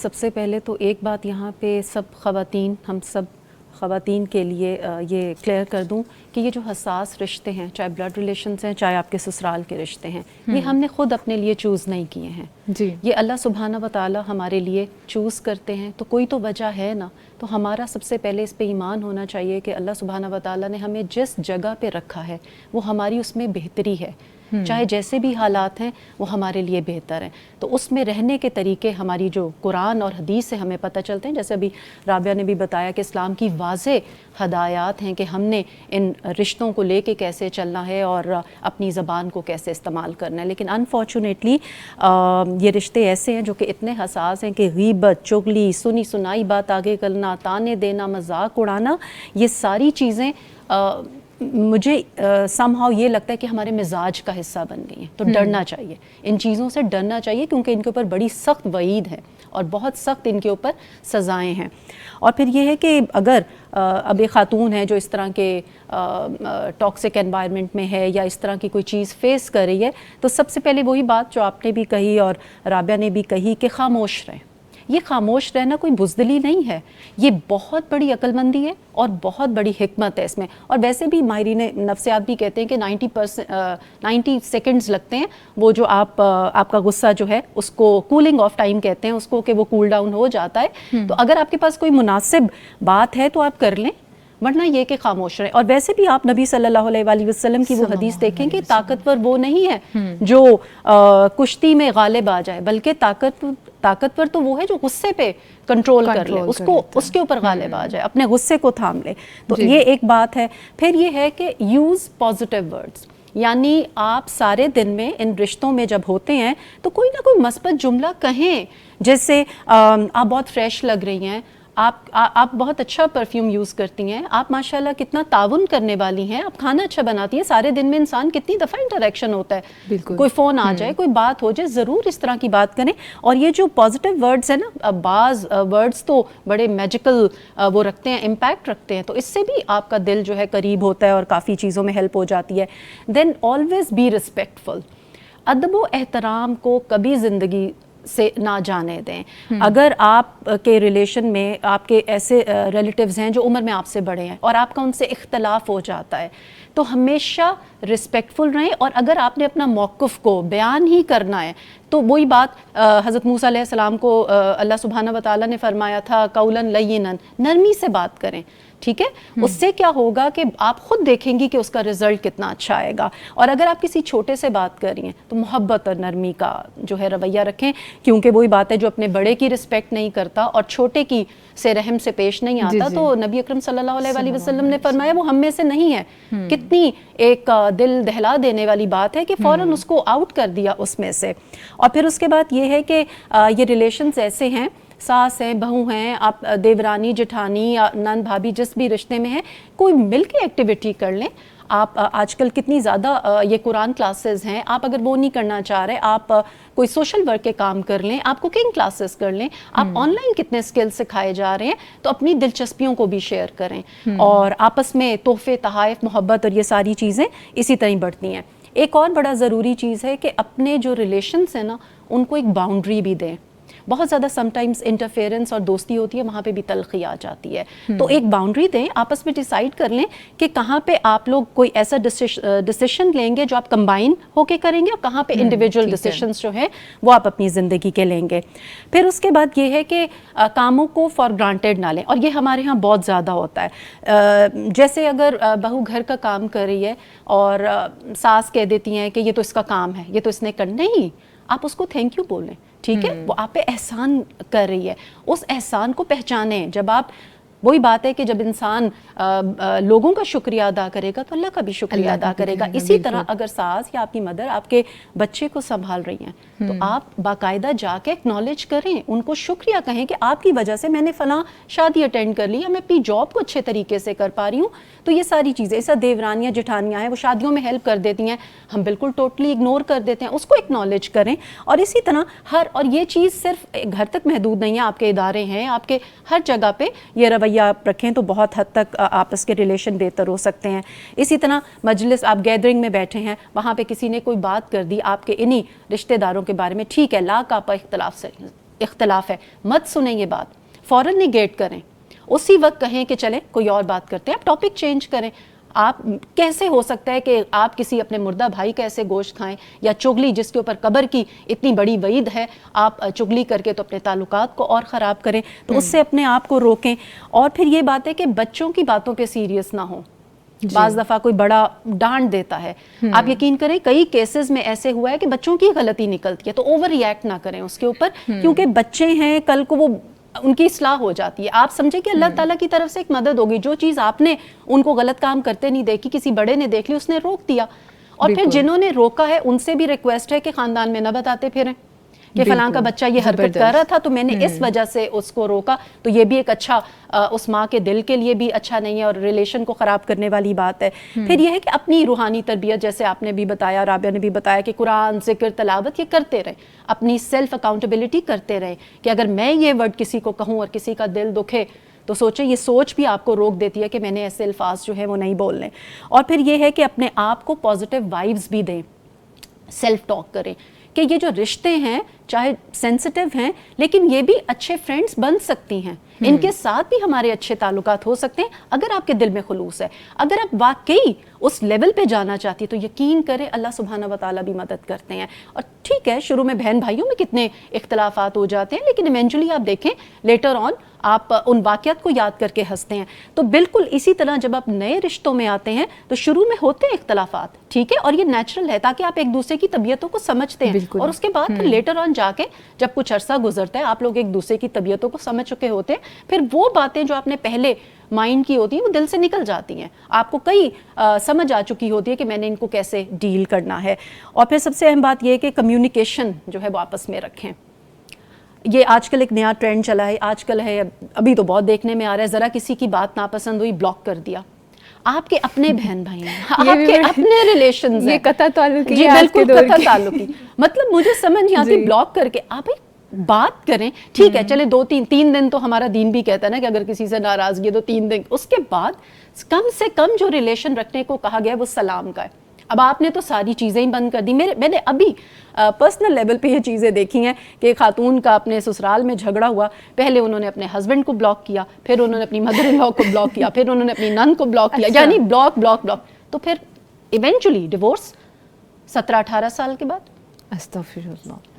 سب سے پہلے تو ایک بات یہاں پہ سب خواتین، ہم سب خواتین کے لیے یہ کلیئر کر دوں کہ یہ جو حساس رشتے ہیں، چاہے بلڈ ریلیشنز ہیں، چاہے آپ کے سسرال کے رشتے ہیں، یہ ہم نے خود اپنے لیے چوز نہیں کیے ہیں جی، یہ اللہ سبحانہ و تعالی ہمارے لیے چوز کرتے ہیں، تو کوئی تو وجہ ہے نا. تو ہمارا سب سے پہلے اس پہ ایمان ہونا چاہیے کہ اللہ سبحانہ و تعالی نے ہمیں جس جگہ پہ رکھا ہے وہ ہماری اس میں بہتری ہے، چاہے جیسے بھی حالات ہیں وہ ہمارے لیے بہتر ہیں. تو اس میں رہنے کے طریقے ہماری جو قرآن اور حدیث سے ہمیں پتہ چلتے ہیں، جیسے ابھی رابعہ نے بھی بتایا کہ اسلام کی واضح ہدایات ہیں کہ ہم نے ان رشتوں کو لے کے کیسے چلنا ہے اور اپنی زبان کو کیسے استعمال کرنا ہے. لیکن انفارچونیٹلی یہ رشتے ایسے ہیں جو کہ اتنے حساس ہیں کہ غیبت، چغلی، سنی سنائی بات آگے کرنا، تانے دینا، مذاق اڑانا، یہ ساری چیزیں مجھے سم ہاؤ یہ لگتا ہے کہ ہمارے مزاج کا حصہ بن گئی ہیں. تو ڈرنا چاہیے، ان چیزوں سے ڈرنا چاہیے، کیونکہ ان کے اوپر بڑی سخت وعید ہے اور بہت سخت ان کے اوپر سزائیں ہیں. اور پھر یہ ہے کہ اگر اب ایک خاتون ہے جو اس طرح کے ٹاکسک انوائرمنٹ میں ہے یا اس طرح کی کوئی چیز فیس کر رہی ہے، تو سب سے پہلے وہی بات جو آپ نے بھی کہی اور رابعہ نے بھی کہی کہ خاموش رہیں. یہ خاموش رہنا کوئی بزدلی نہیں ہے، یہ بہت بڑی عقل مندی ہے اور بہت بڑی حکمت ہے اس میں. اور ویسے بھی ماہرین نفسیات بھی کہتے ہیں کہ 90 سیکنڈز لگتے ہیں وہ جو آپ کا غصہ جو ہے اس کو کولنگ آف ٹائم کہتے ہیں اس کو، کہ وہ کول ڈاؤن ہو جاتا ہے. تو اگر آپ کے پاس کوئی مناسب بات ہے تو آپ کر لیں، ورنہ یہ کہ خاموش رہیں. اور ویسے بھی آپ نبی صلی اللہ علیہ وآلہ وسلم کی وہ حدیث دیکھیں کہ طاقتور وہ نہیں ہے جو کشتی میں غالب آ جائے، بلکہ طاقتور تو وہ ہے جو غصے پہ کنٹرول کر لے، اس کے اوپر غالب آ جائے، اپنے غصے کو تھام لے. تو یہ ایک بات ہے. پھر یہ ہے کہ یوز پازیٹیو ورڈز، یعنی آپ سارے دن میں ان رشتوں میں جب ہوتے ہیں تو کوئی نہ کوئی مثبت جملہ کہیں. جیسے آپ بہت فریش لگ رہی ہیں، آپ بہت اچھا پرفیوم یوز کرتی ہیں، آپ ماشاءاللہ کتنا تعاون کرنے والی ہیں، آپ کھانا اچھا بناتی ہیں. سارے دن میں انسان کتنی دفعہ انٹریکشن ہوتا ہے، کوئی فون آ جائے، کوئی بات ہو جائے، ضرور اس طرح کی بات کریں. اور یہ جو پازیٹیو ورڈز ہیں نا، بعض ورڈز تو بڑے میجیکل وہ رکھتے ہیں، امپیکٹ رکھتے ہیں، تو اس سے بھی آپ کا دل جو ہے قریب ہوتا ہے اور کافی چیزوں میں ہیلپ ہو جاتی ہے. دین آلویز بی ریسپیکٹفل، ادب و احترام کو کبھی زندگی سے نہ جانے دیں. اگر آپ کے ریلیشن میں آپ کے ایسے ریلیٹیوز ہیں جو عمر میں آپ سے بڑے ہیں اور آپ کا ان سے اختلاف ہو جاتا ہے، تو ہمیشہ رسپیکٹفل رہیں. اور اگر آپ نے اپنا موقف کو بیان ہی کرنا ہے تو وہی بات حضرت موسیٰ علیہ السلام کو اللہ سبحانہ و تعالیٰ نے فرمایا تھا قولاً لینا، نرمی سے بات کریں. ٹھیک ہے، اس سے کیا ہوگا کہ آپ خود دیکھیں گی کہ اس کا رزلٹ کتنا اچھا آئے گا. اور اگر آپ کسی چھوٹے سے بات کر رہی ہیں تو محبت اور نرمی کا جو ہے رویہ رکھیں، کیونکہ وہی بات ہے جو اپنے بڑے کی رسپیکٹ نہیں کرتا اور چھوٹے کی سے رحم سے پیش نہیں آتا، تو نبی اکرم صلی اللہ علیہ وآلہ وسلم نے فرمایا وہ ہم میں سے نہیں ہے. کتنی ایک دل دہلا دینے والی بات ہے کہ فوراً اس کو آؤٹ کر دیا اس میں سے. اور پھر اس کے بعد یہ ہے کہ یہ ریلیشنز ایسے ہیں، ساس ہیں، بہو ہیں، آپ دیورانی، جٹھانی یا نند بھابھی جس بھی رشتے میں ہیں، کوئی مل کے ایکٹیویٹی کر لیں. آپ آج کل کتنی زیادہ یہ قرآن کلاسز ہیں، آپ اگر وہ نہیں کرنا چاہ رہے، آپ کوئی سوشل ورک کے کام کر لیں، آپ کوکنگ کلاسز کر لیں، آپ آن لائن کتنے اسکل سکھائے جا رہے ہیں، تو اپنی دلچسپیوں کو بھی شیئر کریں. اور آپس میں تحفے، تحائف، محبت اور یہ ساری چیزیں اسی طرح بڑھتی ہیں. ایک اور بڑا ضروری چیز ہے کہ اپنے جو ریلیشنز ہیں نا ان کو ایک باؤنڈری بھی دیں. بہت زیادہ سم ٹائمز انٹرفیئرنس اور دوستی ہوتی ہے، وہاں پہ بھی تلخی آ جاتی ہے. تو ایک باؤنڈری دیں، آپس میں ڈیسائیڈ کر لیں کہ کہاں پہ آپ لوگ کوئی ایسا ڈیسیشن لیں گے جو آپ کمبائن ہو کے کریں گے اور کہاں پہ انڈیویجول ڈیسیشنز جو ہیں وہ آپ اپنی زندگی کے لیں گے. پھر اس کے بعد یہ ہے کہ کاموں کو فار گرانٹیڈ نہ لیں، اور یہ ہمارے ہاں بہت زیادہ ہوتا ہے. جیسے اگر بہو گھر کا کام کر رہی ہے اور ساس کہہ دیتی ہیں کہ یہ تو اس کا کام ہے، یہ تو اس نے کرنا ہی، آپ اس کو تھینک یو بولیں. ٹھیک ہے، وہ آپ پہ احسان کر رہی ہے، اس احسان کو پہچانیں. جب آپ وہی بات ہے کہ جب انسان لوگوں کا شکریہ ادا کرے گا تو اللہ کا بھی شکریہ ادا کرے گا. اسی طرح اگر ساس یا آپ کی مدر آپ کے بچے کو سنبھال رہی ہیں تو آپ باقاعدہ جا کے اکنالج کریں، ان کو شکریہ کہیں کہ آپ کی وجہ سے میں نے فلاں شادی اٹینڈ کر لی، یا میں اپنی جاب کو اچھے طریقے سے کر پا رہی ہوں. تو یہ ساری چیزیں، ایسا دیورانیاں جٹھانیاں ہیں وہ شادیوں میں ہیلپ کر دیتی ہیں، ہم بالکل ٹوٹلی اگنور کر دیتے ہیں، اس کو اکنالج کریں. اور اسی طرح اور یہ چیز صرف گھر تک محدود نہیں ہے، آپ کے ادارے ہیں، آپ کے ہر جگہ پہ یہ رویہ آپ رکھیں تو بہت حد تک آپس کے ریلیشن بہتر ہو سکتے ہیں. اسی طرح مجلس، آپ گیدرنگ میں بیٹھے ہیں، وہاں پہ کسی نے کوئی بات کر دی آپ کے انہی رشتہ داروں کے بارے میں، ٹھیک ہے، لا کا اختلاف سے اختلاف ہے مت سنیں یہ بات, فوراً نیگیٹ کریں, اسی وقت کہیں کہ چلیں کوئی اور بات کرتے ہیں, آپ ٹاپک چینج کریں. آپ کیسے ہو سکتا ہے کہ آپ کسی اپنے مردہ بھائی کا ایسے گوشت کھائیں, یا چغلی جس کے اوپر قبر کی اتنی بڑی وعید ہے, آپ چغلی کر کے تو اپنے تعلقات کو اور خراب کریں. تو اس سے اپنے آپ کو روکیں. اور پھر یہ بات ہے کہ بچوں کی باتوں پہ سیریس نہ ہوں. بعض دفعہ کوئی بڑا ڈانٹ دیتا ہے, آپ یقین کریں کئی کیسز میں ایسے ہوا ہے کہ بچوں کی غلطی نکلتی ہے, تو اوور ری ایکٹ نہ کریں اس کے اوپر, کیونکہ بچے ہیں, کل کو وہ ان کی اصلاح ہو جاتی ہے. آپ سمجھیں کہ اللہ تعالیٰ کی طرف سے ایک مدد ہوگی, جو چیز آپ نے ان کو غلط کام کرتے نہیں دیکھی, کسی بڑے نے دیکھ لی, اس نے روک دیا. اور پھر جنہوں نے روکا ہے ان سے بھی ریکویسٹ ہے کہ خاندان میں نہ بتاتے پھریں کہ فلاں کا بچہ یہ حرکت کر رہا تھا تو میں نے اس وجہ سے اس کو روکا. تو یہ بھی ایک اچھا, اس ماں کے دل کے لیے بھی اچھا نہیں ہے اور ریلیشن کو خراب کرنے والی بات ہے. پھر یہ ہے کہ اپنی روحانی تربیت, جیسے آپ نے بھی بتایا, رابعہ نے بھی بتایا, کہ قرآن, ذکر, تلاوت یہ کرتے رہیں, اپنی سیلف اکاؤنٹیبلٹی کرتے رہیں, کہ اگر میں یہ ورڈ کسی کو کہوں اور کسی کا دل دکھے تو سوچیں, یہ سوچ بھی آپ کو روک دیتی ہے کہ میں نے ایسے الفاظ جو ہیں وہ نہیں بولنے. اور پھر یہ ہے کہ اپنے آپ کو پازیٹیو وائبز بھی دیں, سیلف ٹاک کریں کہ یہ جو رشتے ہیں چاہے سینسٹیو ہیں لیکن یہ بھی اچھے فرینڈز بن سکتی ہیں, ان کے ساتھ بھی ہمارے اچھے تعلقات ہو سکتے ہیں اگر آپ کے دل میں خلوص ہے. اگر آپ واقعی اس لیول پہ جانا چاہتی تو یقین کریں اللہ سبحانہ و تعالیٰ بھی مدد کرتے ہیں. اور ٹھیک ہے شروع میں بہن بھائیوں میں کتنے اختلافات ہو جاتے ہیں, لیکن ایونچولی آپ دیکھیں لیٹر آن آپ ان واقعات کو یاد کر کے ہنستے ہیں. تو بالکل اسی طرح جب آپ نئے رشتوں میں آتے ہیں تو شروع میں ہوتے ہیں اختلافات, ٹھیک ہے, اور یہ نیچرل ہے تاکہ آپ ایک دوسرے کی طبیعتوں کو سمجھتے ہیں. اور اس کے بعد پھر لیٹر آن جا کے جب کچھ عرصہ گزرتا ہے آپ لوگ ایک دوسرے کی طبیعتوں کو سمجھ چکے ہوتے ہیں, پھر وہ باتیں جو آپ نے پہلے مائنڈ کی ہوتی ہیں وہ دل سے نکل جاتی ہیں, آپ کو کئی سمجھ آ چکی ہوتی ہے کہ میں نے ان کو کیسے ڈیل کرنا ہے. اور پھر سب سے اہم بات یہ ہے کہ کمیونیکیشن جو ہے وہ آپس میں رکھیں. یہ آج کل ایک نیا ٹرینڈ چلا ہے, آج کل ہے, ابھی تو بہت دیکھنے میں آ رہا ہے, ذرا کسی کی بات ناپسند ہوئی بلاک کر دیا. آپ کے اپنے بہن بھائی ہیں, آپ کے اپنے ریلیشنز ہیں, یہ قطع تعلقی, جی بالکل قطع تعلقی, مطلب مجھے سمجھ نہیں آتی بلاک کر کے آپ بات کریں. ٹھیک ہے چلے 2-3 دن تو ہمارا دین بھی کہتا ہے نا کہ اگر کسی سے ناراضگی ہے تو 3 دن, اس کے بعد کم سے کم جو ریلیشن رکھنے کو کہا گیا ہے وہ سلام کا ہے. اب آپ نے تو ساری چیزیں ہی بند کر دی. میں نے ابھی پرسنل لیول پہ یہ چیزیں دیکھی ہیں کہ خاتون کا اپنے سسرال میں جھگڑا ہوا, پہلے انہوں نے اپنے ہسبینڈ کو بلاک کیا, پھر انہوں نے اپنی مدر ان لا کو بلاک کیا, پھر انہوں نے اپنی نند کو بلاک کیا, یعنی بلاک بلاک بلاک, تو پھر ایونچولی ڈیورس 17-18 سال کے بعد. استغفر اللہ.